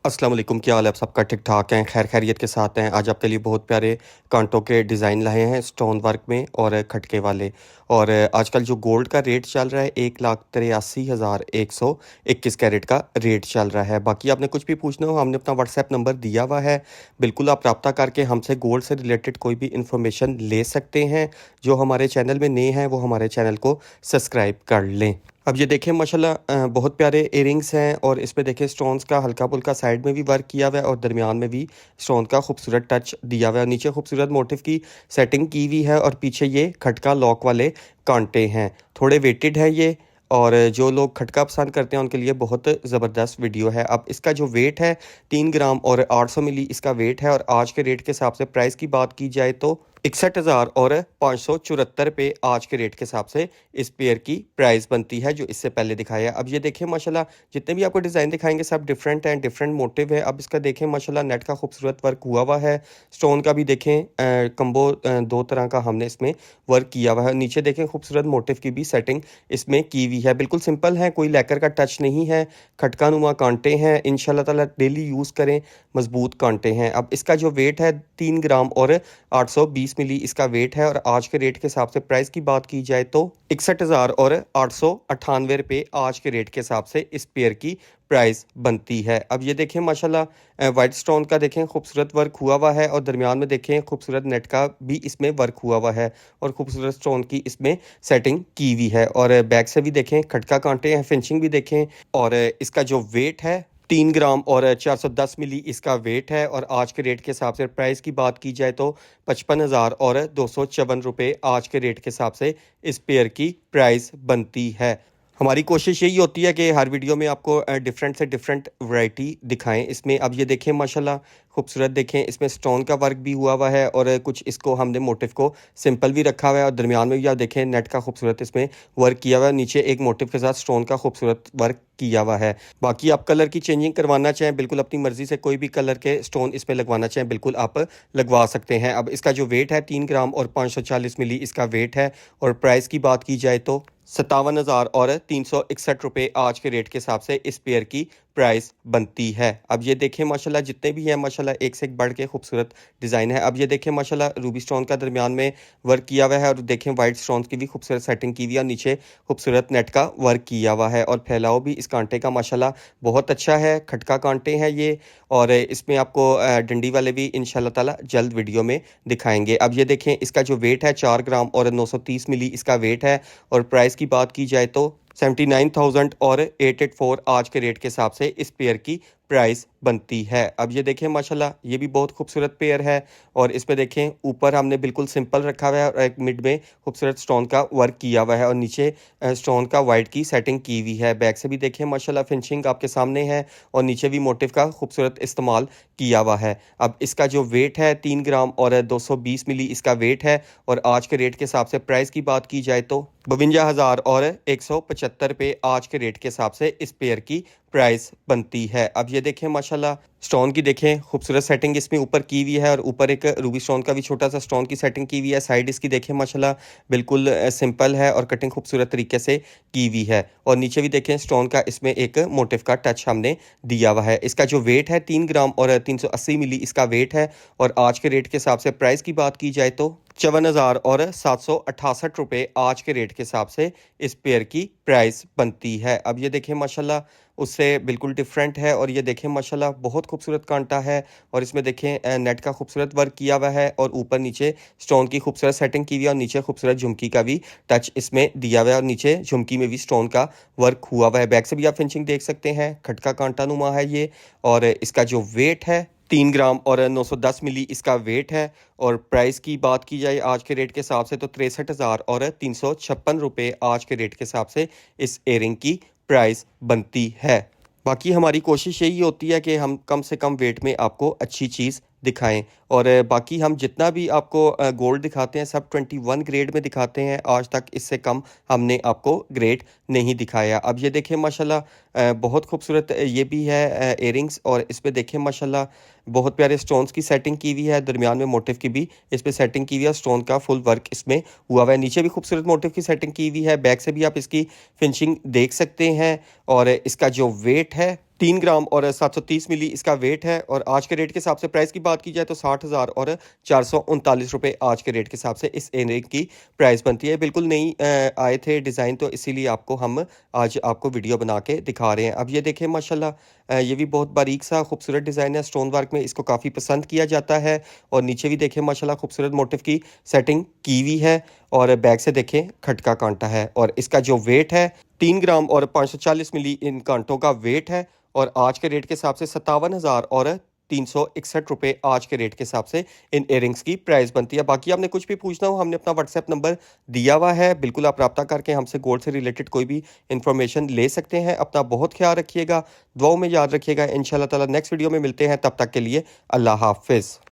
अस्सलाम वालेकुम, क्या हाल है आप सबका? ठीक ठाक हैं, खैर खैरियत के साथ हैं। आज आपके लिए बहुत प्यारे कांटों के डिज़ाइन लाए हैं स्टोन वर्क में और खटके वाले। और आजकल जो गोल्ड का रेट चल रहा है 1,83,121 कैरेट का रेट चल रहा है। बाकी आपने कुछ भी पूछना हो हमने अपना व्हाट्सएप नंबर दिया हुआ है, बिल्कुल आप रब्ता करके हमसे गोल्ड से रिलेटेड कोई भी इंफॉर्मेशन ले सकते हैं। जो हमारे चैनल में नए हैं वो हमारे चैनल को सब्सक्राइब कर लें। अब ये देखें माशाल्लाह बहुत प्यारे इयररिंग्स हैं और इसमें देखें स्टोन्स का हल्का-फुल्का साइड में भी वर्क किया हुआ है और दरमियान में भी स्टोन का खूबसूरत टच दिया हुआ है और नीचे खूबसूरत मोटिफ की सेटिंग की हुई है और पीछे ये खटका लॉक वाले कांटे हैं। थोड़े वेटेड है ये और जो लोग खटका पसंद करते हैं उनके लिए बहुत ज़बरदस्त वीडियो है। अब इसका जो वेट है 3 ग्राम और 800 मिली इसका वेट है और आज के रेट के हिसाब से प्राइस की बात की जाए तो 61,000 और 574 रुपये आज के रेट के हिसाब से इस पेयर की प्राइस बनती है जो इससे पहले दिखाया है। अब ये देखें माशाल्लाह जितने भी आपको डिज़ाइन दिखाएंगे सब डिफरेंट हैं, डिफरेंट मोटिव है। अब इसका देखें माशाल्लाह नेट का खूबसूरत वर्क हुआ है। स्टोन का भी देखें कम्बो 2 तरह का हमने इसमें वर्क किया हुआ है। नीचे देखें खूबसूरत मोटिव की भी सेटिंग इसमें की हुई है। बिल्कुल सिंपल है, कोई लैकर का टच नहीं है। खटका नुमा कांटे हैं, इंशाल्लाह ताला डेली यूज़ करें, मजबूत कांटे हैं। अब इसका जो वेट है 3 ग्राम और 820 मिली इसका वेट है और आज के रेट के हिसाब से प्राइस की बात की जाए तो 61,000 और 898 रुपये आज के रेट के हिसाब से इस पेयर की प्राइस बनती है। अब ये देखें माशाल्लाह वाइट स्टोन का देखें खूबसूरत वर्क हुआ है और दरमियान में देखें खूबसूरत नेट का भी इसमें वर्क हुआ है और खूबसूरत स्टोन की इसमें सेटिंग की हुई है और बैक से भी देखें खटका कांटे हैं, फिनिशिंग भी देखें और इसका जो वेट है 3 ग्राम और 410 मिली इसका वेट है और आज के रेट के हिसाब से प्राइस की बात की जाए तो 55,000 और 254 रुपये आज के रेट के हिसाब से इस पेयर की प्राइस बनती है। हमारी कोशिश यही होती है कि हर वीडियो में आपको डिफरेंट से डिफरेंट वैरायटी दिखाएं। इसमें अब ये देखें माशाल्लाह खूबसूरत देखें इसमें स्टोन का वर्क भी हुआ है और कुछ इसको हमने मोटिव को सिंपल भी रखा हुआ है और दरमियान में भी आप देखें नेट का खूबसूरत इसमें वर्क किया हुआ है। नीचे एक मोटिव के साथ स्टोन का खूबसूरत वर्क किया हुआ है। बाकी आप कलर की चेंजिंग करवाना चाहें बिल्कुल अपनी मर्जी से कोई भी कलर के स्टोन इसमें लगवाना चाहें बिल्कुल आप लगवा सकते हैं। अब इसका जो वेट है 3 ग्राम और 540 मिली इसका वेट है और प्राइस की बात की जाए तो 57,000 और 361 रुपये आज के रेट के हिसाब से इस पेयर की प्राइस बनती है। अब ये देखें माशाल्लाह जितने भी हैं माशाल्लाह एक से एक बढ़ के खूबसूरत डिज़ाइन है। अब ये देखें माशाल्लाह रूबी स्टोन का दरमियान में वर्क किया हुआ है और देखें वाइट स्टोन की भी खूबसूरत सेटिंग की हुई है और नीचे खूबसूरत नेट का वर्क किया हुआ है और फैलाव भी इस कांटे का माशाल्लाह बहुत अच्छा है। खटका कांटे हैं ये और इसमें आपको डंडी वाले भी इंशाल्लाह ताला जल्द वीडियो में दिखाएंगे। अब ये देखें इसका जो वेट है 4 ग्राम और 930 मिली इसका वेट है और प्राइस की बात की जाए तो 79,000 और 884 आज के रेट के हिसाब से इस पेयर की प्राइस बनती है। अब ये देखें माशाल्लाह ये भी बहुत खूबसूरत पेयर है और इस पे देखें ऊपर हमने बिल्कुल सिंपल रखा हुआ है और एक मिड में खूबसूरत स्टोन का वर्क किया हुआ है और नीचे स्टोन का वाइट की सेटिंग की हुई है। बैक से भी देखें माशाल्लाह फिनिशिंग आपके सामने है और नीचे भी मोटिव का खूबसूरत इस्तेमाल किया हुआ है। अब इसका जो वेट है 3 ग्राम और 220 मिली इसका वेट है और आज के रेट के हिसाब से प्राइस की बात की जाए तो 52,000 और 175 रुपये आज के रेट के हिसाब से इस पेयर की प्राइस बनती है। अब ये देखें माशाल्लाह स्टोन की देखें खूबसूरत सेटिंग इसमें ऊपर की हुई है और ऊपर एक रूबी स्टोन का भी छोटा सा स्टोन की सेटिंग की हुई है। साइड इसकी देखें माशाल्लाह बिल्कुल सिंपल है और कटिंग खूबसूरत तरीके से की हुई है और नीचे भी देखें स्टोन का इसमें एक मोटिव का टच हमने दिया हुआ है। इसका जो वेट है 3 ग्राम और 380 मिली इसका वेट है और आज के रेट के हिसाब से प्राइस की बात की जाए तो 54,000 और 768 रुपये आज के रेट के हिसाब से इस पेयर की प्राइस बनती है। अब ये देखें माशाल्लाह उससे बिल्कुल डिफरेंट है और ये देखें माशाल्लाह बहुत खूबसूरत कांटा है और इसमें देखें नेट का खूबसूरत वर्क किया हुआ है और ऊपर नीचे स्टोन की खूबसूरत सेटिंग की हुई है और नीचे खूबसूरत झुमकी का भी टच इसमें दिया हुआ है और नीचे झुमकी में भी स्टोन का वर्क हुआ है। बैक से भी आप फिनिशिंग देख सकते हैं। खटका कांटा नुमा है ये और इसका जो वेट है 3 ग्राम और 910 मिली इसका वेट है और प्राइस की बात की जाए आज के रेट के हिसाब से तो 63,000 और 356 रुपये आज के रेट के हिसाब से इस एयरिंग की प्राइस बनती है। बाकी हमारी कोशिश यही होती है कि हम कम से कम वेट में आपको अच्छी चीज़ दिखाएं और बाकी हम जितना भी आपको गोल्ड दिखाते हैं सब 21 ग्रेड में दिखाते हैं। आज तक इससे कम हमने आपको ग्रेड नहीं दिखाया। अब ये देखें माशाल्लाह बहुत खूबसूरत ये भी है इयररिंग्स और इस पे देखें माशाल्लाह बहुत प्यारे स्टोन्स की सेटिंग की हुई है। दरमियान में मोटिव की भी इस पे सेटिंग की हुई है। स्टोन का फुल वर्क इसमें हुआ है। नीचे भी खूबसूरत मोटिव की सेटिंग की हुई है। बैक से भी आप इसकी फिनिशिंग देख सकते हैं और इसका जो वेट है 3 ग्राम और 730 मिली इसका वेट है और आज के रेट के हिसाब से प्राइस की बात की जाए तो 60,000 और 439 रुपए आज के रेट के हिसाब से इस इयररिंग की प्राइस बनती है। बिल्कुल नई आए थे डिज़ाइन, तो इसीलिए आपको हम आज आपको वीडियो बना के दिखा रहे हैं। अब ये देखें माशाल्लाह, ये भी बहुत बारीक सा खूबसूरत डिज़ाइन है, स्टोन वर्क में इसको काफ़ी पसंद किया जाता है। और नीचे भी देखें माशाल्लाह खूबसूरत मोटिफ की सेटिंग की हुई है और बैक से देखें खटका कांटा है और इसका जो वेट है 3 ग्राम और 540 मिली इन कांटों का वेट है और आज के रेट के हिसाब से 57,000 और 361 रुपए आज के रेट के हिसाब से इन इयररिंग्स की प्राइस बनती है। बाकी आपने कुछ भी पूछना हो, हमने अपना व्हाट्सएप नंबर दिया हुआ है, बिल्कुल आप राब्ता करके हमसे गोल्ड से रिलेटेड कोई भी इंफॉर्मेशन ले सकते हैं। अपना बहुत ख्याल रखिएगा, दुआओं में याद रखिएगा। इंशाल्लाह ताला नेक्स्ट वीडियो में मिलते हैं, तब तक के लिए अल्लाह हाफिज़।